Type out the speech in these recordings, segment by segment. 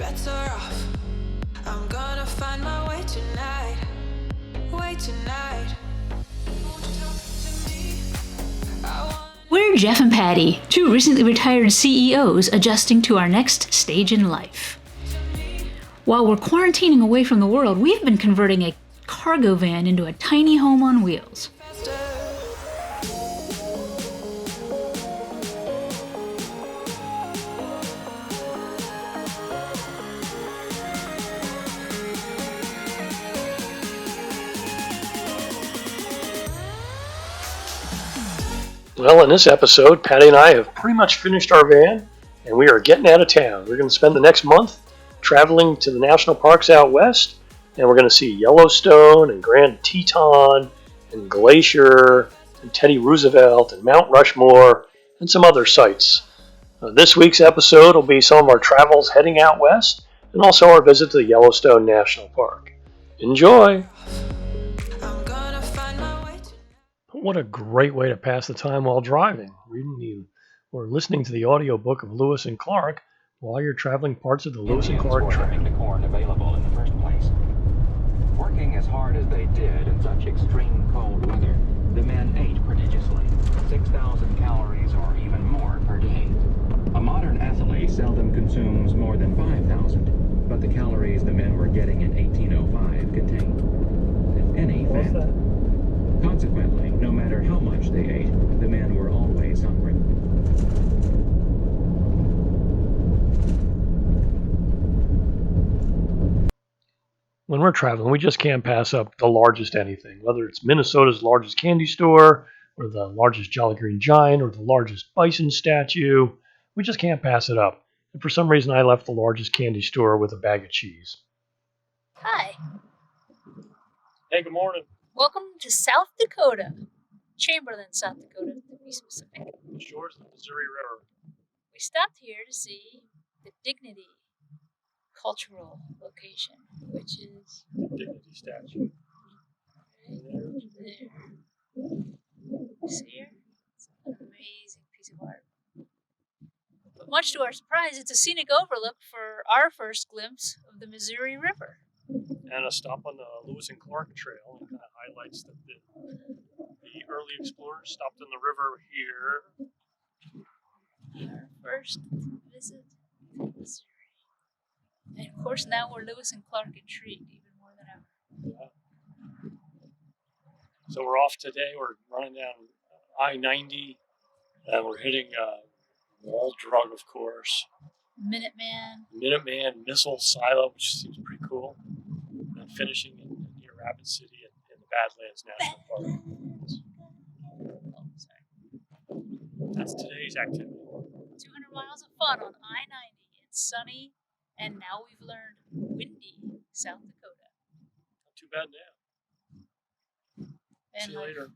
bets are off. I'm gonna find my way tonight. Way tonight. Won't you talk to me? We're Jeff and Patti, two recently retired CEOs adjusting to our next stage in life. While we're quarantining away from the world, we've been converting a cargo van into a tiny home on wheels. Well, in this episode, Patti and I have pretty much finished our van, and we are getting out of town. We're going to spend the next month traveling to the national parks out west, and we're going to see Yellowstone and Grand Teton and Glacier and Teddy Roosevelt and Mount Rushmore and some other sites. This week's episode will be some of our travels heading out west and also our visit to the Yellowstone National Park. Enjoy! What a great way to pass the time while driving, reading or listening to the audiobook of Lewis and Clark while you're traveling parts of the Lewis and Clark Trail. Having the corn available in the first place. Working as hard as they did in such extreme cold weather, the men ate prodigiously, 6,000 calories or even more per day. A modern athlete seldom consumes more than 5,000, but the calories the men were getting in 1805 contained, if any, fat. Consequently, no matter how much they ate, the men were always hungry. When we're traveling, we just can't pass up the largest anything, whether it's Minnesota's largest candy store, or the largest Jolly Green Giant, or the largest bison statue. We just can't pass it up. And for some reason, I left the largest candy store with a bag of cheese. Hi. Hey, good morning. Welcome to South Dakota. Chamberlain, South Dakota, to be specific. The shores of the Missouri River. We stopped here to see the Dignity cultural location, which is Dignity statue. right there. See here? It's an amazing piece of art. But much to our surprise, it's a scenic overlook for our first glimpse of the Missouri River. And a stop on the Lewis and Clark Trail. It kind of highlights that the early explorers stopped on the river here. Our first visit to Missouri. And of course, now we're Lewis and Clark intrigued even more than ever. Yeah. So we're off today. We're running down I-90, and we're hitting Wall Drug, of course. Minuteman Missile Silo, which seems pretty cool. And finishing near Rapid City in the Badlands National Park. Oh, sorry. That's today's activity. 200 miles of fun on I-90 in sunny, and now we've learned, windy South Dakota. Not too bad now. See you later.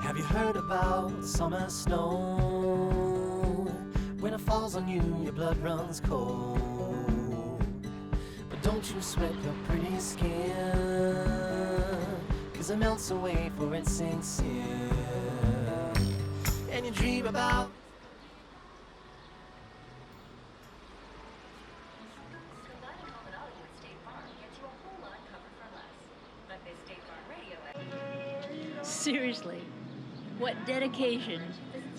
Have you heard about summer snow? When it falls on you, your blood runs cold. But don't you sweat your pretty skin, 'cause it melts away before it sinks in. And you dream about Seriously, what dedication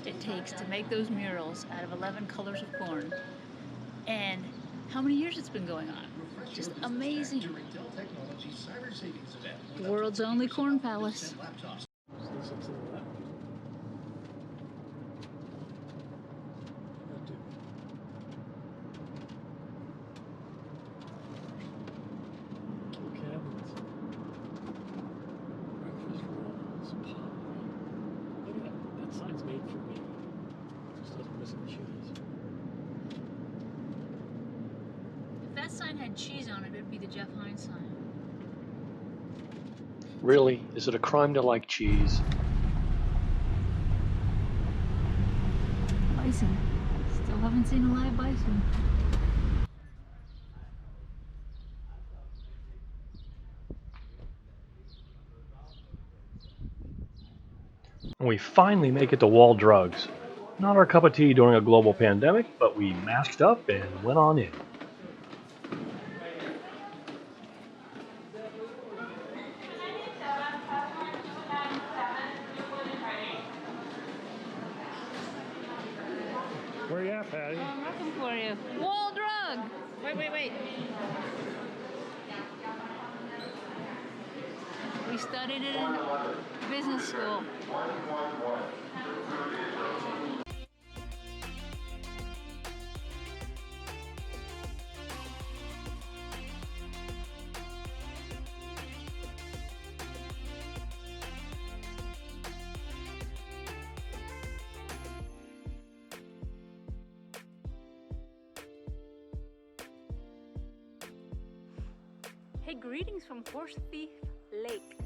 it takes to make those murals out of 11 colors of corn, and how many years it's been going on. Just amazing. The world's only corn palace. If that sign had cheese on it, it'd be the Jeff Hines sign. Really? Is it a crime to like cheese? Bison still haven't seen a live bison. We finally make it to Wall Drugs. Not our cup of tea during a global pandemic, but we masked up and went on in. Where you at, Patty? I'm looking for you. Wall drug! Wait. We studied it in business school. Hey, greetings from Horse Thief Lake.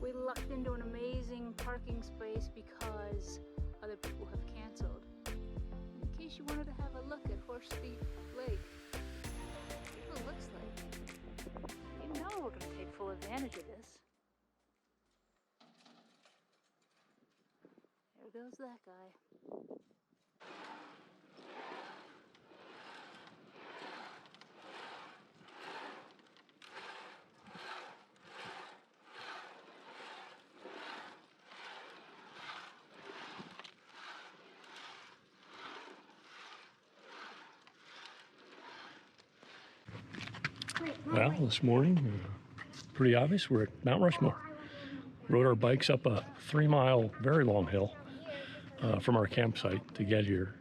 We lucked into an amazing parking space because other people have canceled. In case you wanted to have a look at Horse Thief Lake, here's what it looks like. You know we're going to take full advantage of this. There goes that guy. Well, this morning, pretty obvious, we're at Mount Rushmore. Rode our bikes up a 3-mile, very long hill from our campsite to get here.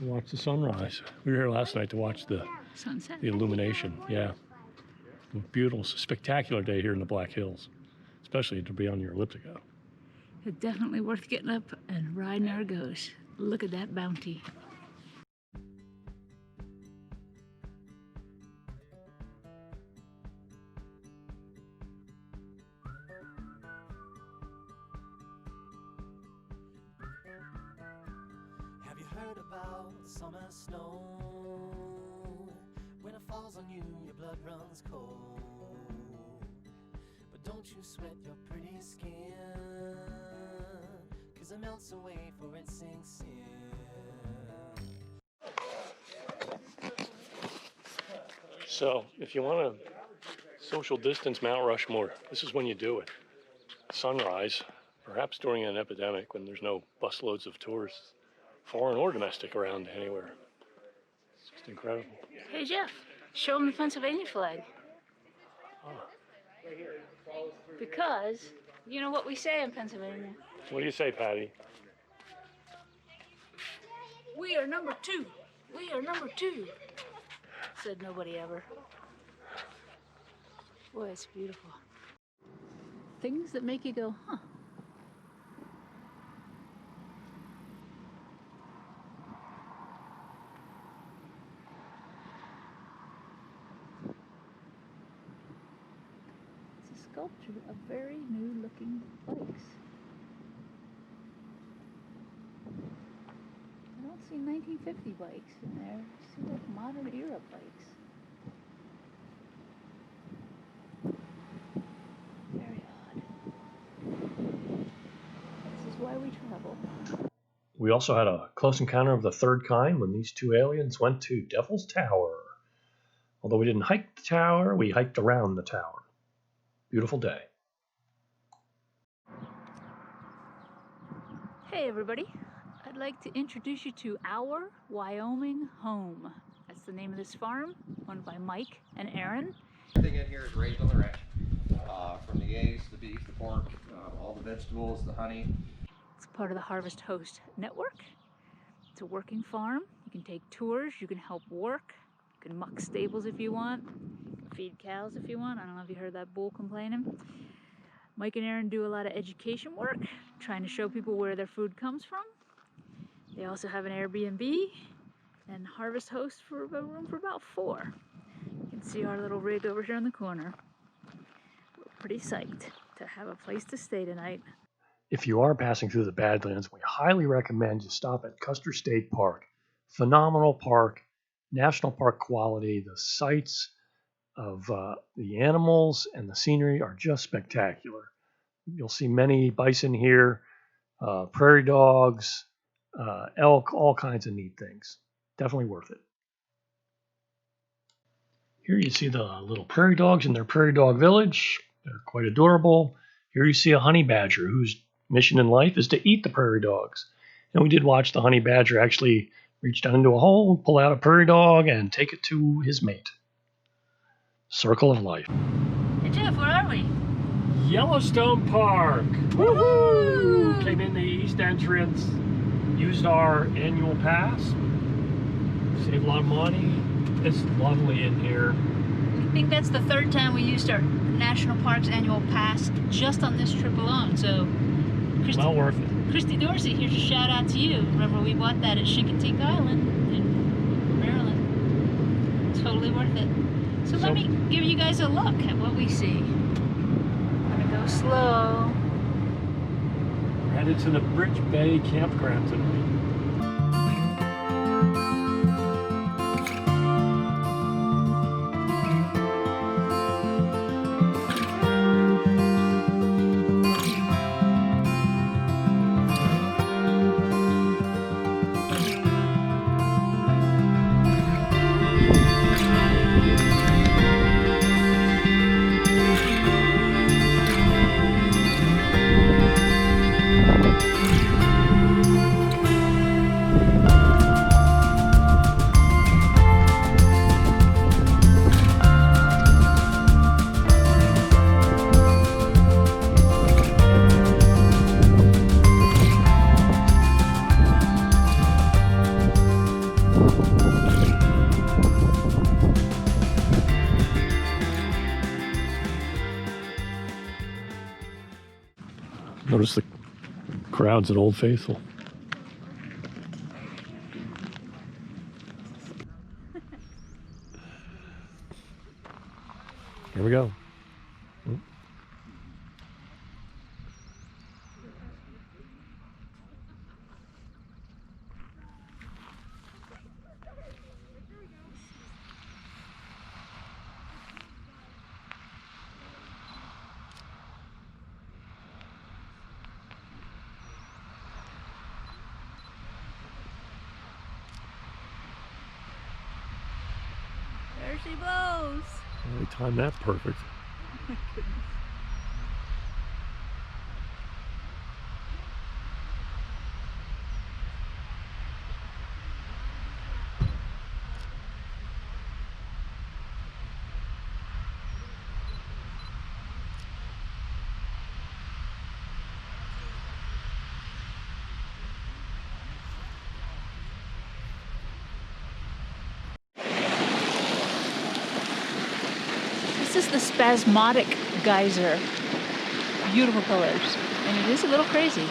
Watch the sunrise. We were here last night to watch the Sunset. the illumination. Yeah, beautiful, spectacular day here in the Black Hills, especially to be on your Elliptigo. It's definitely worth getting up and riding our goes. Look at that bounty. Have you heard about summer snow? When it falls on you, your blood runs cold. But don't you sweat your pretty skin, 'cause it melts away for it sinks in. So, if you want to social distance Mount Rushmore, this is when you do it. Sunrise, perhaps during an epidemic when there's no busloads of tourists, foreign or domestic, around anywhere. It's just incredible. Hey Jeff, show him the Pennsylvania flag. Because, you know what we say in Pennsylvania? What do you say, Patty? We are number 2. We are number 2. Said nobody ever. Boy, it's beautiful. Things that make you go, huh. It's a sculpture of very new looking bikes. I don't see 1950 bikes in there. I see like modern era bikes. Very odd. This is why we travel. We also had a close encounter of the third kind when these two aliens went to Devil's Tower. Although we didn't hike the tower, we hiked around the tower. Beautiful day. Hey everybody, I'd like to introduce you to our Wyoming home. That's the name of this farm, owned by Mike and Aaron. Everything in here is raised on the ranch. From the eggs, the beef, the pork, all the vegetables, the honey. It's part of the Harvest Host Network. It's a working farm. You can take tours, you can help work, you can muck stables if you want, you can feed cows if you want. I don't know if you heard that bull complaining. Mike and Aaron do a lot of education work, trying to show people where their food comes from. They also have an Airbnb and Harvest Host for a room for about 4. You can see our little rig over here in the corner. We're pretty psyched to have a place to stay tonight. If you are passing through the Badlands, we highly recommend you stop at Custer State Park. phenomenal park, national park quality. The sights of the animals and the scenery are just spectacular. You'll see many bison here, prairie dogs, elk, all kinds of neat things. Definitely worth it. Here you see the little prairie dogs in their prairie dog village. They're quite adorable. Here you see a honey badger whose mission in life is to eat the prairie dogs. And we did watch the honey badger actually reach down into a hole, pull out a prairie dog, and take it to his mate. Circle of life. Hey Jeff, where are we? Yellowstone Park. Woohoo! Came in the east entrance, used our annual pass, saved a lot of money. It's lovely in here. I think that's the third time we used our National Parks annual pass just on this trip alone, so Well worth it. Christy Dorsey, here's a shout out to you. Remember we bought that at Chincoteague Island in Maryland. Totally worth it. So let me give you guys a look at what we see. I'm gonna go slow. We're headed to the Bridge Bay campground tonight. Notice the crowds at Old Faithful. Here we go. There she blows. Well, we timed that perfect. This is the spasmodic geyser. Beautiful colors. And it is a little crazy.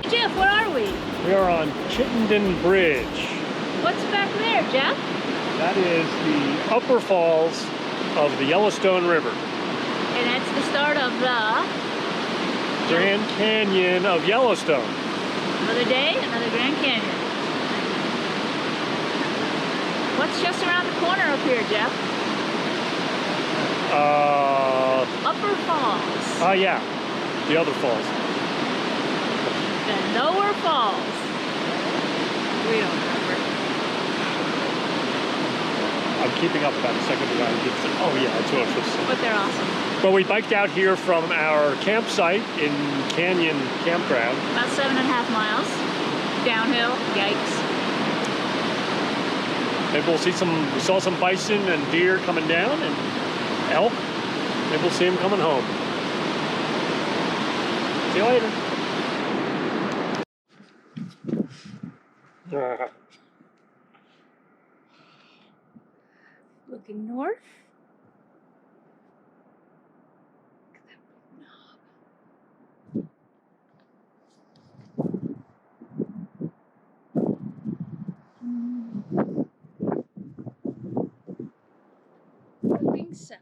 Jeff, where are we? We are on Chittenden Bridge. What's back there, Jeff? That is the upper falls of the Yellowstone River. And that's the start of the Grand Canyon of Yellowstone. another day, another Grand Canyon. What's just around the corner up here, Jeff? Upper Falls. Yeah, the other falls. The Lower Falls. We don't remember. I'm keeping up about a second ago. Oh yeah, it's atrocious. But they're awesome. But we biked out here from our campsite in Canyon Campground. About 7.5 miles. Downhill. Yikes. Maybe we saw some bison and deer coming down and elk. Maybe we'll see them coming home. See you later. Looking north. Looking south.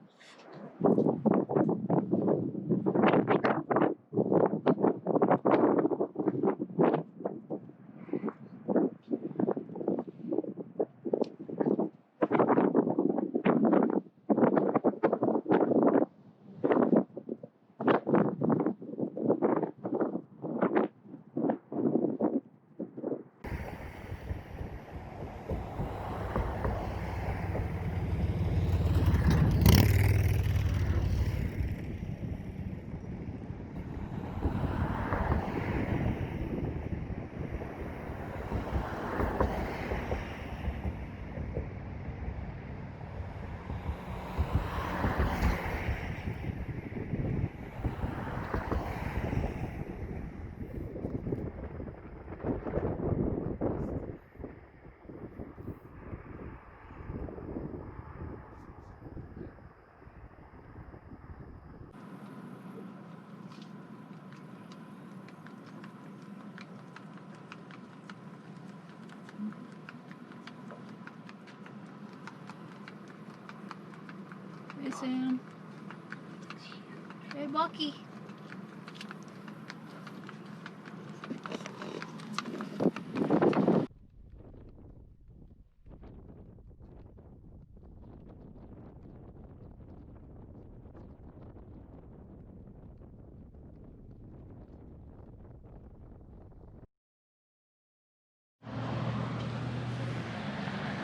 Hey Sam. Hey Bucky.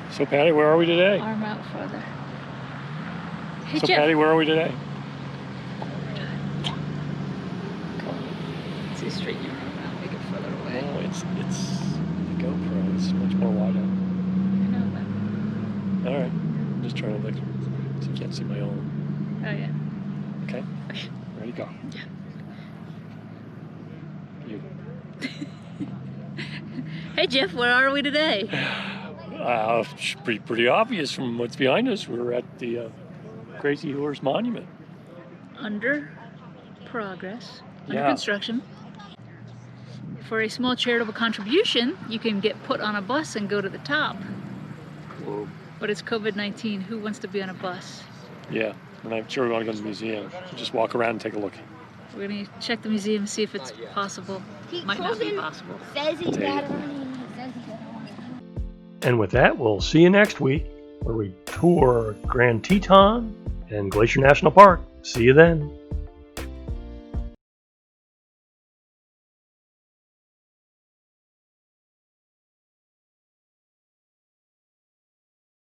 So Patty, where are we today? Arm out further. Hey So Jeff. Patty, where are we today? See, straighten your arm out, make it further away. No, it's the GoPro. It's much more wide out. I know that. All right, I'm just trying to look so you can't see my own. Oh yeah. Okay, ready, go. Yeah. You. Hey Jeff, where are we today? It's pretty obvious from what's behind us. We're at the Crazy Horse Monument. Under progress, under Yeah. construction. For a small charitable contribution, you can get put on a bus and go to the top. Whoa. But it's COVID-19. Who wants to be on a bus? Yeah, and I'm sure we want to go to the museum. Just walk around and take a look. We're gonna check the museum and see if it's possible. Might not be possible. Says he's Dang. got it on him. He says he's got it on him. And with that, we'll see you next week where we tour Grand Teton and Glacier National Park. See you then.